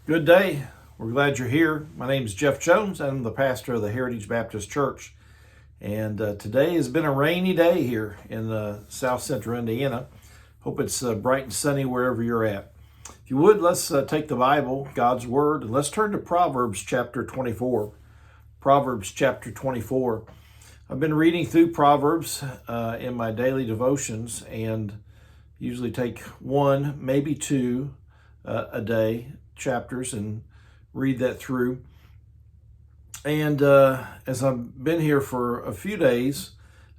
Good day. We're glad you're here. My name is Jeff Jones. I'm the pastor of the Heritage Baptist Church. And today has been a rainy day here in south central Indiana. Hope it's bright and sunny wherever you're at. If you would, let's take the Bible, God's Word, and let's turn to Proverbs chapter 24. Proverbs chapter 24. I've been reading through Proverbs in my daily devotions and usually take one, maybe two a day chapters and read that through. And as I've been here for a few days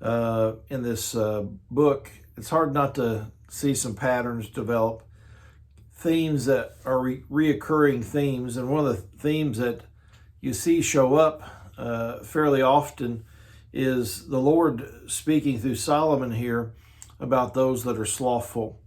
in this book, it's hard not to see some patterns develop, themes that are reoccurring themes. And one of the themes that you see show up fairly often is the Lord speaking through Solomon here about those that are slothful.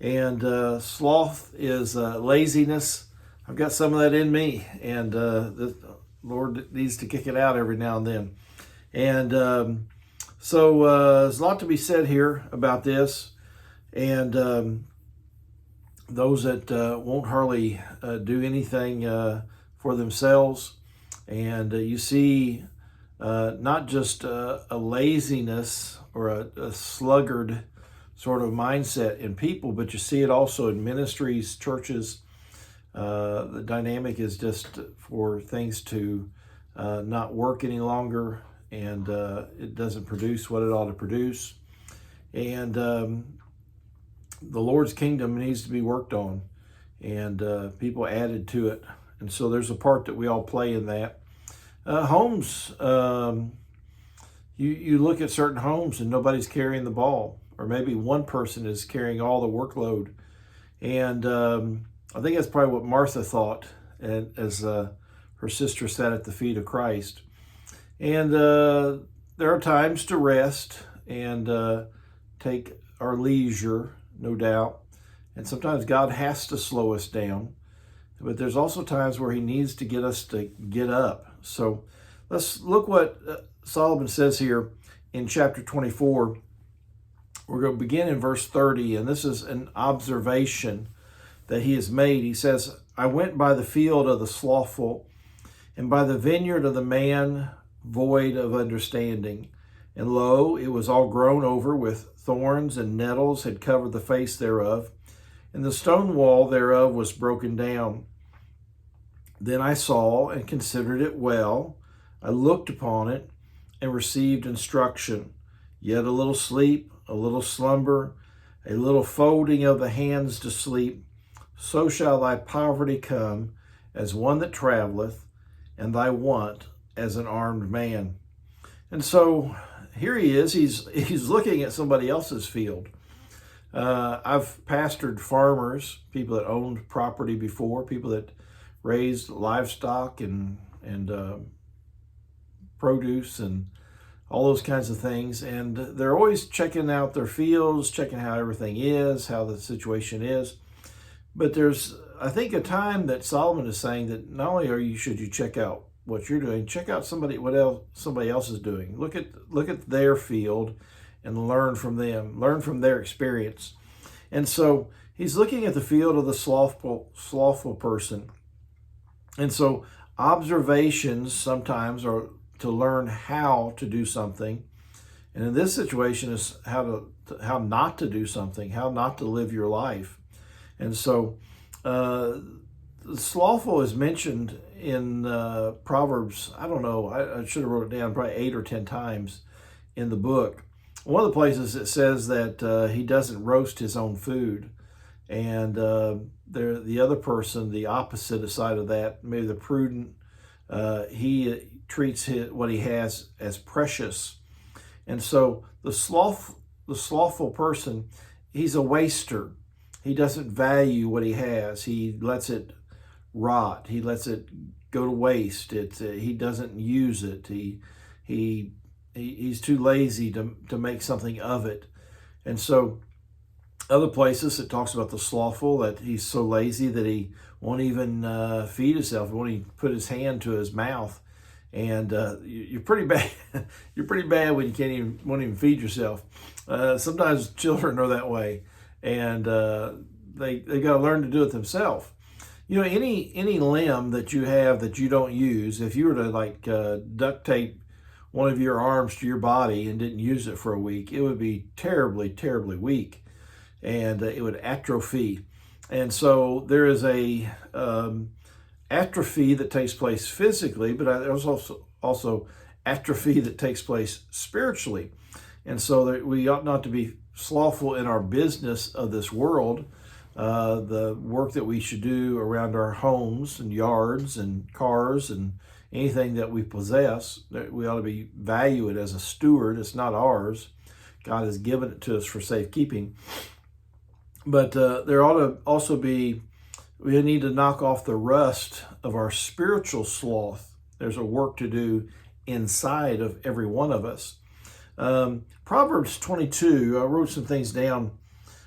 And sloth is laziness. I've got some of that in me, and the Lord needs to kick it out every now and then. And so there's a lot to be said here about this. And those that won't hardly do anything for themselves. And you see not just a laziness or a sluggard sort of mindset in people, but you see it also in ministries, churches. The dynamic is just for things to not work any longer, and it doesn't produce what it ought to produce. And the Lord's kingdom needs to be worked on, and people added to it. And so there's a part that we all play in that. Homes, you look at certain homes and nobody's carrying the ball, or maybe one person is carrying all the workload. And I think that's probably what Martha thought as her sister sat at the feet of Christ. And there are times to rest and take our leisure, no doubt. And sometimes God has to slow us down. But there's also times where he needs to get us to get up. So let's look what Solomon says here in chapter 24. We're going to begin in verse 30, and this is an observation that he has made. He says, I went by the field of the slothful, and by the vineyard of the man void of understanding. And lo, it was all grown over with thorns, and nettles had covered the face thereof, and the stone wall thereof was broken down. Then I saw and considered it well. I looked upon it and received instruction. Yet a little sleep, a little slumber, a little folding of the hands to sleep, so shall thy poverty come as one that traveleth, and thy want as an armed man. And so here he is, he's looking at somebody else's field. I've pastored farmers, people that owned property before, people that raised livestock and produce and all those kinds of things. And they're always checking out their fields, checking how everything is, how the situation is. But there's, I think, a time that Solomon is saying that not only should you check out what you're doing, check out what somebody else is doing. Look at their field and learn from them, learn from their experience. And so he's looking at the field of the slothful person. And so observations sometimes are to learn how to do something. And in this situation is how not to do something, how not to live your life. And so slothful is mentioned in Proverbs, I don't know, I should have wrote it down probably 8 or 10 times in the book. One of the places it says that he doesn't roast his own food. And the other person, the opposite side of that, maybe the prudent, he treats what he has as precious. And so the slothful person, he's a waster. He doesn't value what he has. He lets it rot. He lets it go to waste. He doesn't use it. He's too lazy to make something of it. And so other places it talks about the slothful, that he's so lazy that he won't even feed himself, won't even put his hand to his mouth. And you're pretty bad. You're pretty bad when you won't even feed yourself. Sometimes children are that way, and they got to learn to do it themselves. Any limb that you have that you don't use, if you were to duct tape one of your arms to your body and didn't use it for a week, it would be terribly, terribly weak, and it would atrophy. And so there is a atrophy that takes place physically, but there's also atrophy that takes place spiritually. And so that we ought not to be slothful in our business of this world, the work that we should do around our homes and yards and cars and anything that we possess. That we ought to value it as a steward. It's not ours. God has given it to us for safekeeping. But there ought to also be, we need to knock off the rust of our spiritual sloth. There's a work to do inside of every one of us. Proverbs 22, I wrote some things down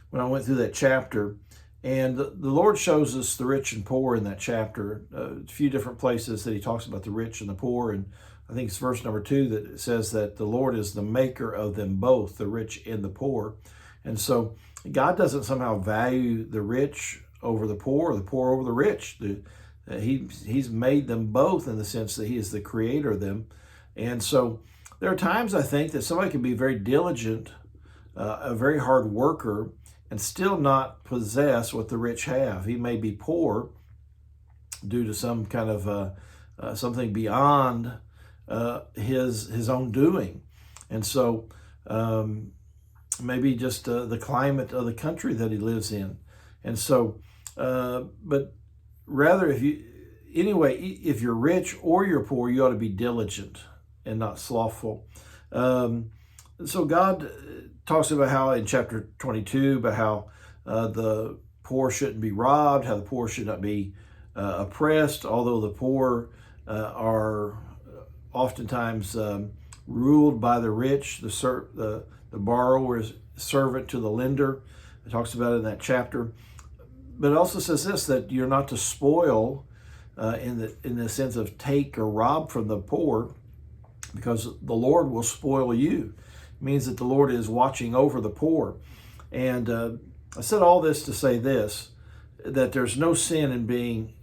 when I went through that chapter, and the Lord shows us the rich and poor in that chapter. A few different places that he talks about the rich and the poor, and I think it's verse number 2 that it says that the Lord is the maker of them both, the rich and the poor. And so God doesn't somehow value the rich over the poor or the poor over the rich. He's made them both in the sense that he is the creator of them. And so there are times, I think, that somebody can be very diligent, a very hard worker, and still not possess what the rich have. He may be poor due to some kind of something beyond his own doing. And so maybe just the climate of the country that he lives in. And so, but rather, if you're rich or you're poor, you ought to be diligent and not slothful. So God talks about how in chapter 22, about how the poor shouldn't be robbed, how the poor should not be oppressed, although the poor are oftentimes ruled by the rich. The borrower is servant to the lender. It talks about it in that chapter. But it also says this, that you're not to spoil in the sense of take or rob from the poor, because the Lord will spoil you. It means that the Lord is watching over the poor. And I said all this to say this, that there's no sin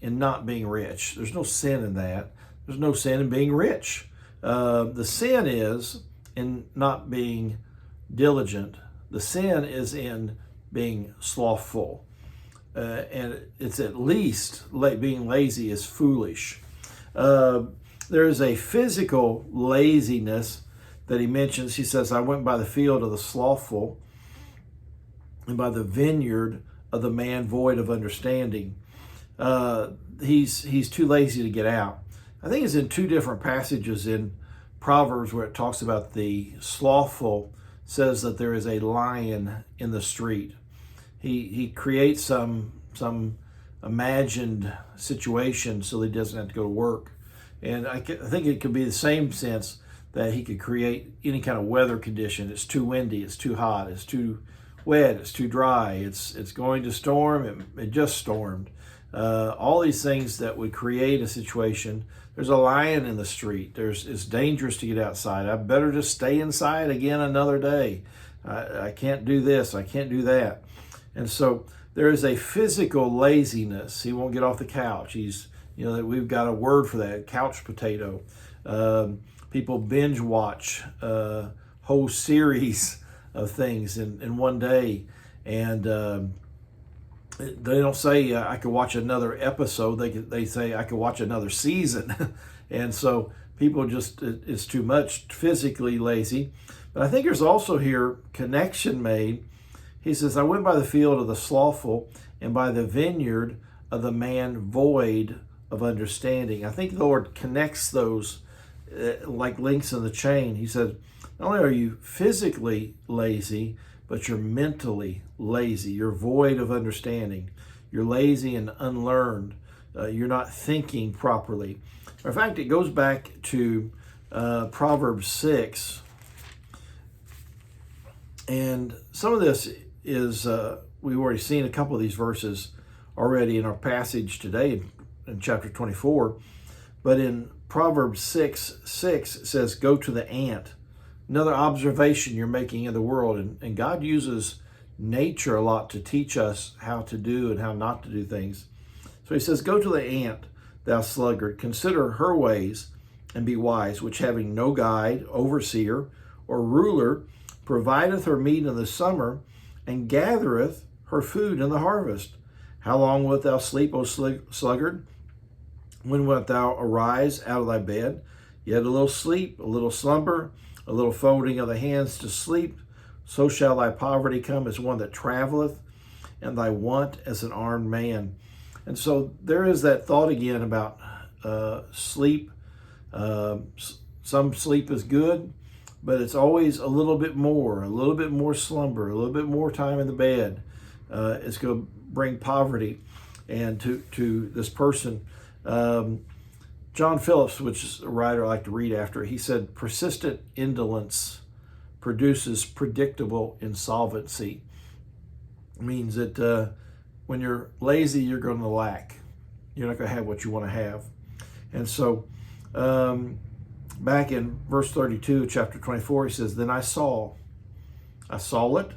in not being rich. There's no sin in that. There's no sin in being rich. The sin is in not being diligent. The sin is in being slothful. And it's at least being lazy is foolish. There is a physical laziness that he mentions. He says, I went by the field of the slothful and by the vineyard of the man void of understanding. He's too lazy to get out. I think it's in two different passages in Proverbs where it talks about the slothful, says that there is a lion in the street. He creates some imagined situation so that he doesn't have to go to work. And I think it could be the same sense that he could create any kind of weather condition. It's too windy, it's too hot, it's too wet, it's too dry, it's going to storm, it just stormed. All these things that would create a situation. There's a lion in the street. It's dangerous to get outside. I better just stay inside again another day. I can't do this, I can't do that. And so there is a physical laziness. He won't get off the couch. We've got a word for that, couch potato. People binge watch whole series of things in one day. And they don't say, I could watch another episode. They say, I could watch another season. And so people it's too much, physically lazy. But I think there's also here connection made. He says, I went by the field of the slothful and by the vineyard of the man void of understanding. I think the Lord connects those like links in the chain. He said, not only are you physically lazy, but you're mentally lazy. You're void of understanding. You're lazy and unlearned. You're not thinking properly. In fact, it goes back to Proverbs 6. And some of this is, we've already seen a couple of these verses already in our passage today in chapter 24. But in Proverbs 6:6 it says, go to the ant. Another observation you're making in the world. And God uses nature a lot to teach us how to do and how not to do things. So he says, go to the ant, thou sluggard, consider her ways and be wise, which having no guide, overseer, or ruler, provideth her meat in the summer, and gathereth her food in the harvest. How long wilt thou sleep, O sluggard? When wilt thou arise out of thy bed? Yet a little sleep, a little slumber, a little folding of the hands to sleep, so shall thy poverty come as one that traveleth, and thy want as an armed man. And so there is that thought again about sleep. Some sleep is good, but it's always a little bit more slumber, a little bit more time in the bed. It's going to bring poverty and to this person. John Phillips, which is a writer I like to read after, he said, persistent indolence produces predictable insolvency. It means that when you're lazy, you're going to lack. You're not going to have what you want to have. And so back in verse 32, chapter 24, he says, then I saw it,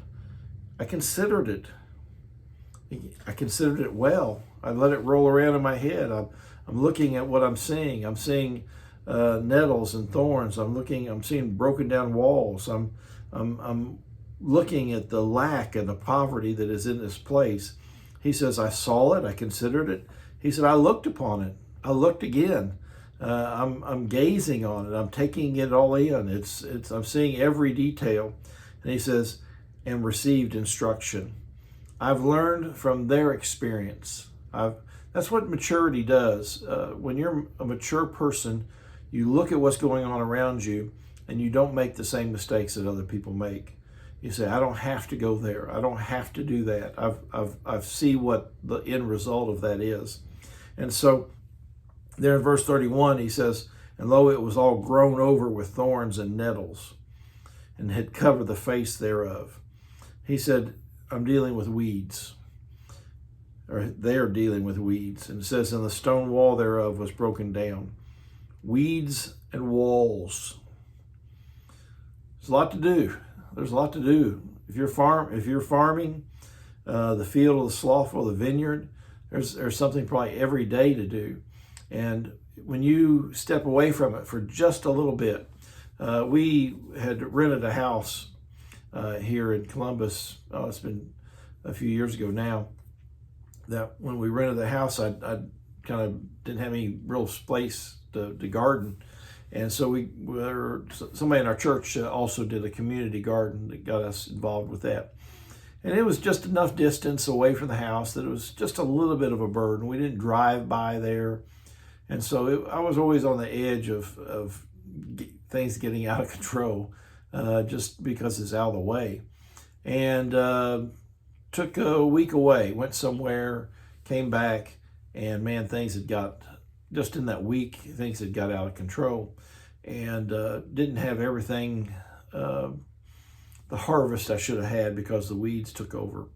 I considered it. I considered it well. I let it roll around in my head. I'm looking at what I'm seeing. I'm seeing nettles and thorns. I'm seeing broken down walls. I'm looking at the lack and the poverty that is in this place. He says, I saw it. I considered it. He said, I looked upon it. I looked again. I'm gazing on it. I'm taking it all in. I'm seeing every detail. And he says, and received instruction. I've learned from their experience. That's what maturity does. When you're a mature person, you look at what's going on around you and you don't make the same mistakes that other people make. You say, I don't have to go there. I don't have to do that. I've see what the end result of that is. And so there in verse 31, he says, and lo, it was all grown over with thorns and nettles and had covered the face thereof. He said, I'm dealing with weeds. Or they are dealing with weeds. And it says, and the stone wall thereof was broken down. Weeds and walls. There's a lot to do. There's a lot to do. If you're farming, the field of the slothful, the vineyard, there's something probably every day to do. And when you step away from it for just a little bit, we had rented a house here in Columbus. It's been a few years ago now. That when we rented the house, I kind of didn't have any real space to garden. And so somebody in our church also did a community garden that got us involved with that. And it was just enough distance away from the house that it was just a little bit of a burden. We didn't drive by there. And so I was always on the edge of things getting out of control just because it's out of the way. And took a week away, went somewhere, came back, and man, things had got, just in that week, things had got out of control and didn't have everything, the harvest I should have had because the weeds took over.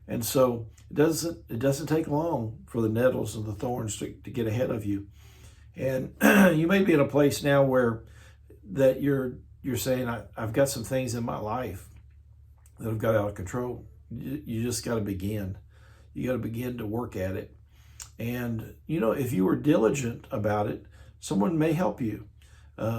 And so it doesn't take long for the nettles and the thorns to get ahead of you. And you may be in a place now where that you're saying, I've got some things in my life that have got out of control. You just got to begin. You got to begin to work at it. And, if you were diligent about it, someone may help you.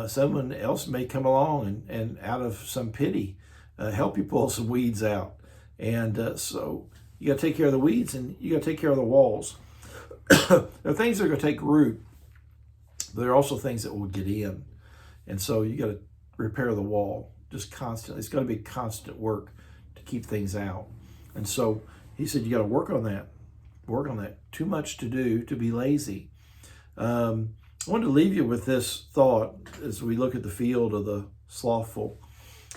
Someone else may come along and out of some pity, help you pull some weeds out. And so you got to take care of the weeds and you got to take care of the walls. There are things that are going to take root. But there are also things that will get in. And so you got to repair the wall just constantly. It's got to be constant work to keep things out. And so he said, you got to work on that. Work on that. Too much to do to be lazy. I wanted to leave you with this thought as we look at the field of the slothful.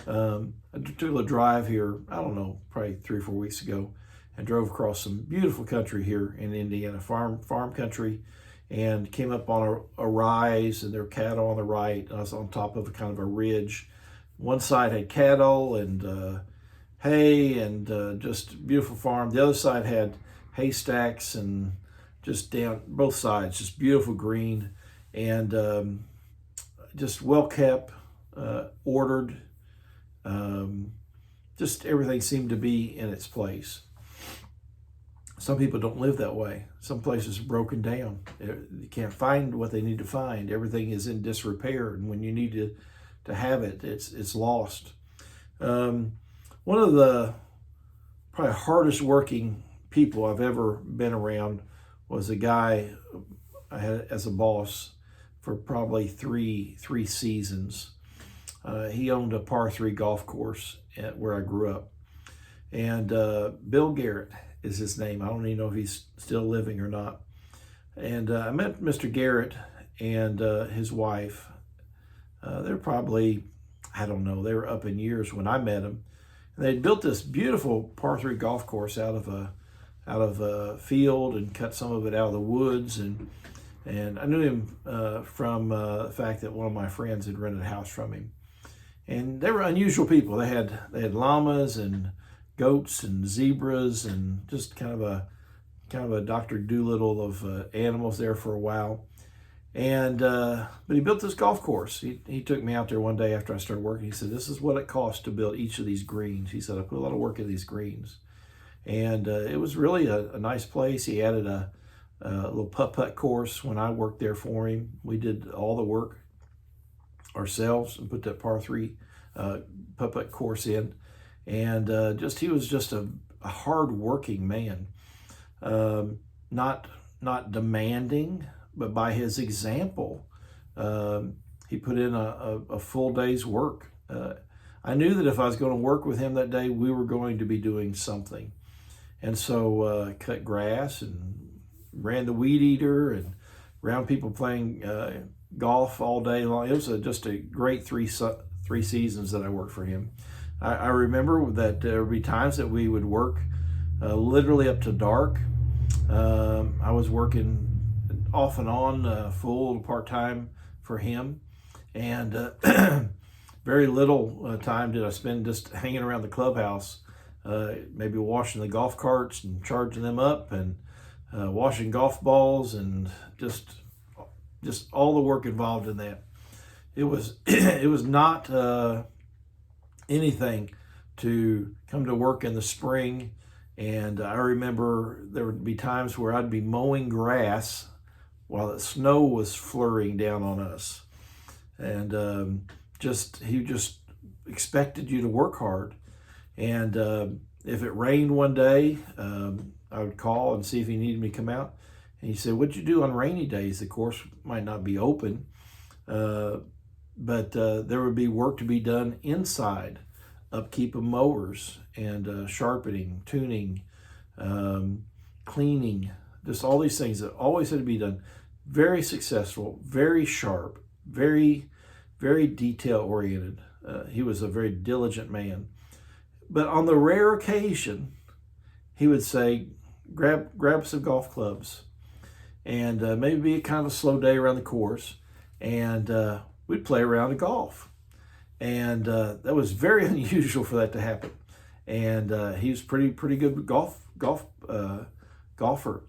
I took a drive here, I don't know, probably 3 or 4 weeks ago, and drove across some beautiful country here in Indiana, farm country, and came up on a rise, and there were cattle on the right. I was on top of a kind of a ridge. One side had cattle and hay and just beautiful farm. The other side had haystacks and just down both sides, just beautiful green and just well kept, ordered. Just everything seemed to be in its place. Some people don't live that way. Some places are broken down. You can't find what they need to find. Everything is in disrepair, and when you need to have it, it's lost. One of the probably hardest working people I've ever been around was a guy I had as a boss for probably three seasons. He owned a par 3 golf course where I grew up. And Bill Garrett is his name. I don't even know if he's still living or not. And I met Mr. Garrett and his wife. They're probably, I don't know, they were up in years when I met them. And they'd built this beautiful par 3 golf course out of a field and cut some of it out of the woods. And I knew him from the fact that one of my friends had rented a house from him. And they were unusual people. They had llamas and goats and zebras and just kind of a Dr. Doolittle of animals there for a while. And but he built this golf course. He took me out there one day after I started working. He said, "This is what it costs to build each of these greens." He said, "I put a lot of work into these greens." And it was really a nice place. He added a little putt-putt course when I worked there for him. We did all the work ourselves and put that par 3 putt-putt course in. And he was just a hard-working man, not demanding, but by his example, he put in a full day's work. I knew that if I was going to work with him that day, we were going to be doing something. And so cut grass and ran the weed eater and around people playing golf all day long. It was just a great three seasons that I worked for him. I remember that there would be times that we would work literally up to dark. I was working off and on, full part-time for him. And very little time did I spend just hanging around the clubhouse, maybe washing the golf carts and charging them up and washing golf balls and just all the work involved in that. It was not anything to come to work in the spring. And I remember there would be times where I'd be mowing grass while the snow was flurrying down on us. And he just expected you to work hard. And if it rained one day, I would call and see if he needed me to come out. And he said, "What'd you do on rainy days? The course might not be open, but there would be work to be done inside, upkeep of mowers and sharpening, tuning, cleaning, just all these things that always had to be done." Very successful, very sharp, very, very detail-oriented. He was a very diligent man. But on the rare occasion, he would say, grab some golf clubs and maybe be kind of a slow day around the course, and we'd play around the golf. And that was very unusual for that to happen. And he was pretty good golfer.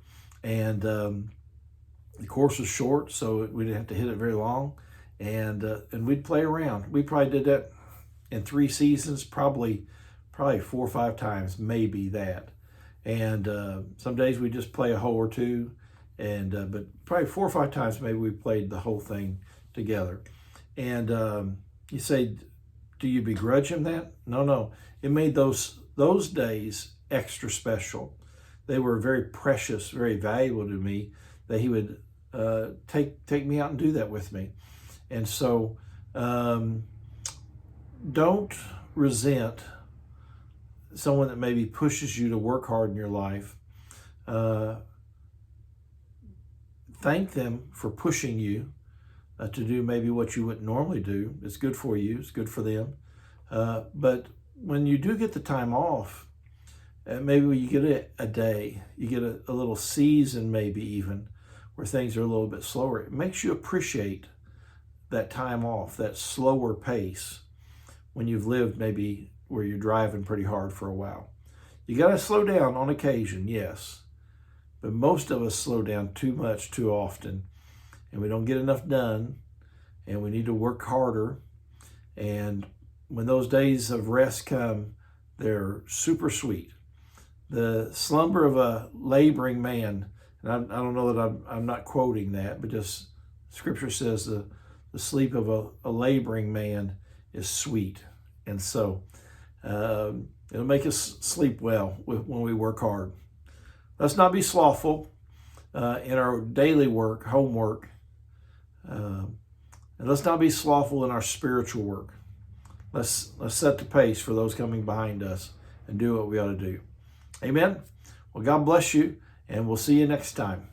And the course was short, so we didn't have to hit it very long. And we'd play around. We probably did that in 3 seasons, probably 4 or 5 times, maybe that. And some days we just play a hole or two, and but probably 4 or 5 times maybe we played the whole thing together. And you say, do you begrudge him that? No. It made those days extra special. They were very precious, very valuable to me, that he would take me out and do that with me. And so don't resent someone that maybe pushes you to work hard in your life. Thank them for pushing you to do maybe what you wouldn't normally do. It's good for you. It's good for them. But when you do get the time off, maybe you get a day, you get a little season maybe even, where things are a little bit slower. It makes you appreciate that time off, that slower pace, when you've lived maybe where you're driving pretty hard for a while. You got to slow down on occasion, yes, but most of us slow down too much too often, and we don't get enough done, and we need to work harder. And when those days of rest come, they're super sweet. The slumber of a laboring man, and I don't know that I'm not quoting that, but just Scripture says the sleep of a laboring man is sweet. And so it'll make us sleep well when we work hard. Let's not be slothful in our daily work, homework. And let's not be slothful in our spiritual work. Let's set the pace for those coming behind us and do what we ought to do. Amen. Well, God bless you, and we'll see you next time.